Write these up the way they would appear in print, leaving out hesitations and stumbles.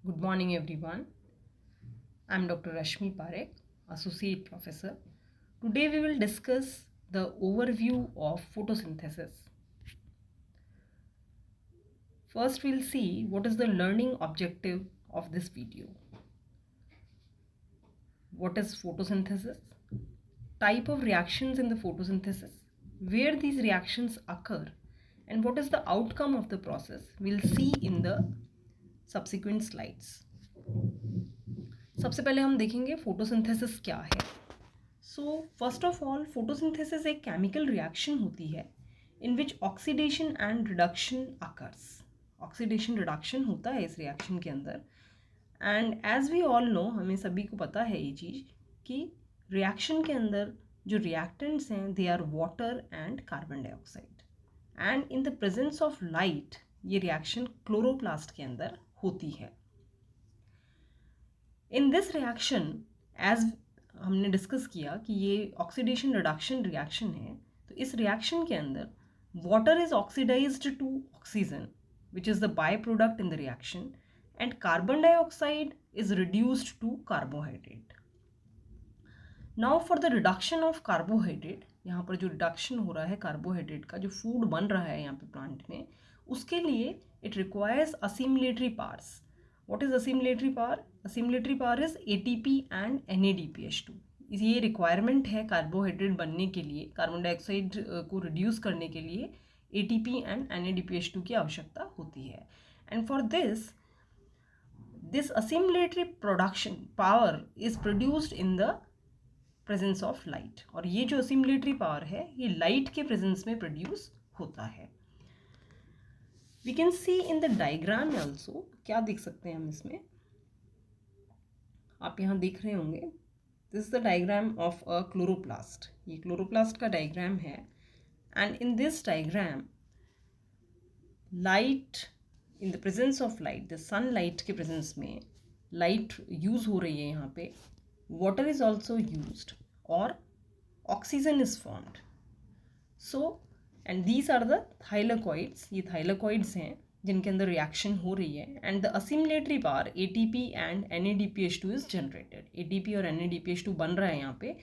Good morning, everyone. I'm Dr. Rashmi Parekh, Associate Professor. Today we will discuss the overview of photosynthesis. First, we'll see what is the learning objective of this video. What is photosynthesis? Type of reactions in the photosynthesis, where these reactions occur, and what is the outcome of the process, we'll see in the subsequent slides. सबसे पहले हम देखेंगे photosynthesis क्या है. So first of all photosynthesis एक chemical reaction होती है in which oxidation and reduction occurs. Oxidation reduction होता है इस रिएक्शन के अंदर. And as we all know, हमें सभी को पता है ये चीज़ कि रिएक्शन के अंदर जो रिएक्टेंट्स हैं they are water and carbon dioxide. And in the presence of light ये रिएक्शन क्लोरोप्लास्ट के अंदर होती है. इन दिस रिएक्शन एज हमने डिस्कस किया कि ये ऑक्सीडेशन रिडक्शन रिएक्शन है, तो इस रिएक्शन के अंदर water is oxidised to oxygen which is the by product in the reaction, and carbon dioxide is reduced to carbohydrate. Now for the reduction of carbohydrate, यहाँ पर जो रिडक्शन हो रहा है कार्बोहाइड्रेट का, जो फूड बन रहा है यहाँ पे प्लांट में, उसके लिए it requires assimilatory powers. What is assimilatory power? Assimilatory power is ATP and NADPH2. ये रिक्वायरमेंट है कार्बोहाइड्रेट बनने के लिए, कार्बन डाइऑक्साइड को रिड्यूस करने के लिए ATP एंड NADPH2 की आवश्यकता होती है. And for this assimilatory production power is produced in the presence of light. और ये जो assimilatory पावर है ये लाइट के प्रेजेंस में प्रोड्यूस होता है. We can see in the diagram also. क्या देख सकते हैं हम इसमें, आप यहाँ देख रहे होंगे, this is the diagram of a chloroplast. ये क्लोरोप्लास्ट का डायग्राम है. And in this diagram light, in the presence of light, the sunlight के प्रेजेंस में लाइट यूज हो रही है यहाँ पे, वाटर इज ऑल्सो यूज्ड और oxygen is formed. So and these are the thylakoids. ये थाइलेकॉइड्स हैं जिनके अंदर रिएक्शन हो रही है. And the assimilatory power ATP and NADPH2 is generated. ATP और NADPH2 बन रहा है यहाँ पे.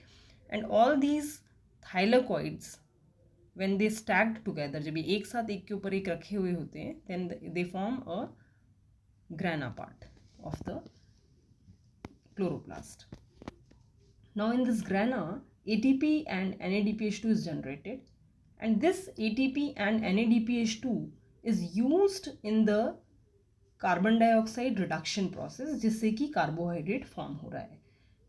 And all these thylakoids when they stacked together, जब ये एक साथ एक के ऊपर एक रखे हुए होते हैं, then they form a grana part of the chloroplast. Now in this grana ATP and NADPH2 is generated. And this ATP and NADPH2 is used in the carbon dioxide reduction process, जिससे कि carbohydrate form हो रहा है.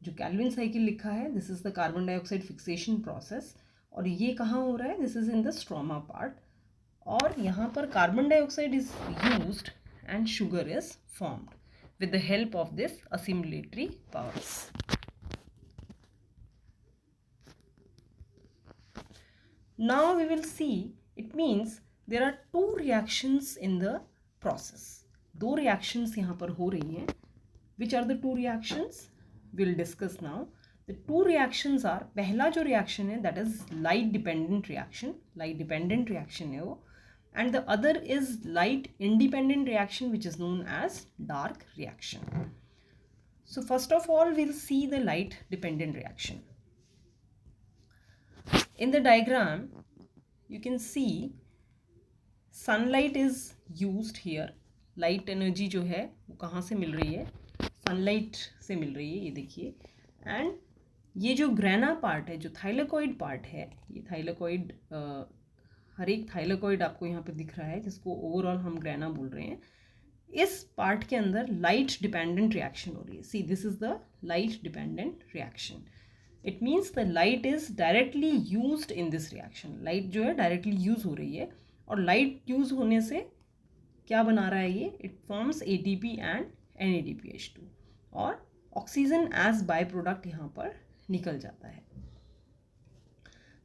जो Calvin cycle लिखा है, this is the carbon dioxide fixation process. और ये कहाँ हो रहा है, this is in the stroma part. और यहाँ पर carbon dioxide is used and sugar is formed with the help of this assimilatory powers. Now we will see, it means there are two reactions in the process. दो reactions यहाँ पर हो रही हैं. Which are the two reactions? We'll discuss now. The two reactions are, पहला जो reaction है that is light dependent reaction. Light dependent reaction है वो. And the other is light independent reaction which is known as dark reaction. So first of all we'll see the light dependent reaction. In the diagram you can see sunlight is used here. light energy जो है वो कहाँ से मिल रही है, sunlight से मिल रही है, ये देखिए. एंड ये जो ग्राना पार्ट है, जो थाइलेकॉइड पार्ट है, ये थाइलेकॉइड, हर एक थाइलेकॉइड आपको यहाँ पे दिख रहा है जिसको ओवरऑल हम ग्राना बोल रहे हैं. इस पार्ट के अंदर लाइट डिपेंडेंट रिएक्शन हो रही है. See, this is the light dependent reaction. It means the light is directly used in this reaction. Light जो है डायरेक्टली यूज हो रही है. और लाइट यूज होने से क्या बना रहा है ये, it forms ATP and NADPH2 और ऑक्सीजन एज बाय प्रोडक्ट यहाँ पर निकल जाता है.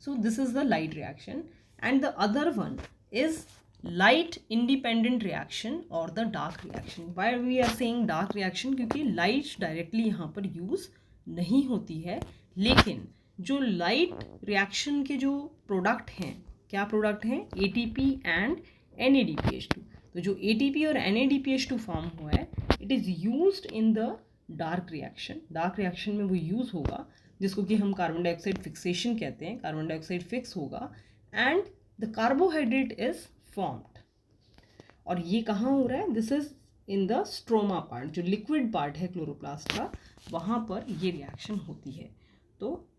So this is the light reaction. And the other one is light independent reaction और the dark reaction. Why we are saying dark reaction, क्योंकि light directly यहाँ पर यूज नहीं होती है. लेकिन जो लाइट रिएक्शन के जो प्रोडक्ट हैं, क्या प्रोडक्ट हैं, ATP एंड NADPH2. तो जो ATP और NADPH2 फॉर्म हुआ है, it is used in the dark reaction. Dark reaction में वो यूज़ होगा, जिसको कि हम कार्बन डाइऑक्साइड फिक्सेशन कहते हैं. कार्बन डाइऑक्साइड फिक्स होगा and the carbohydrate is formed. और ये कहाँ हो रहा है? This is in the stroma part, जो लिक्विड पार्ट है क्लोरोप्लास्ट का, वहाँ पर ये रिएक्शन होती है. तो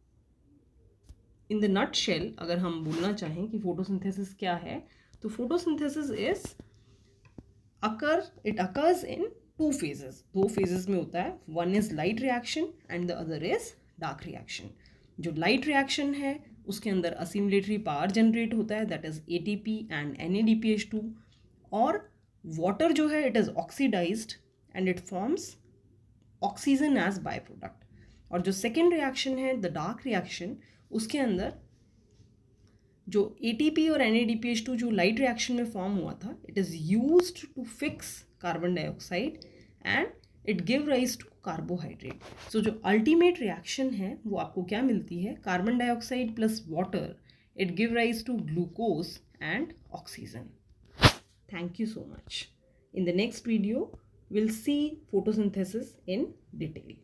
इन द नट शेल अगर हम बोलना चाहें कि फोटोसिंथेसिस क्या है, तो photosynthesis is it occurs in 2 phases. 2 phases में होता है. One is light reaction and the other is dark reaction. जो लाइट रिएक्शन है उसके अंदर असिमुलेटरी पावर जनरेट होता है, that is ATP and NADPH2. और वाटर जो है it is oxidised and it forms oxygen as by product. और जो सेकेंड रिएक्शन है द डार्क रिएक्शन, उसके अंदर जो ATP और NADPH2 जो लाइट रिएक्शन में फॉर्म हुआ था, it is used to fix carbon dioxide and it give rise to carbohydrate. So जो अल्टीमेट रिएक्शन है वो आपको क्या मिलती है? Carbon dioxide plus water, it give rise to glucose and oxygen. Thank you so much. In the next video, we'll see photosynthesis in detail.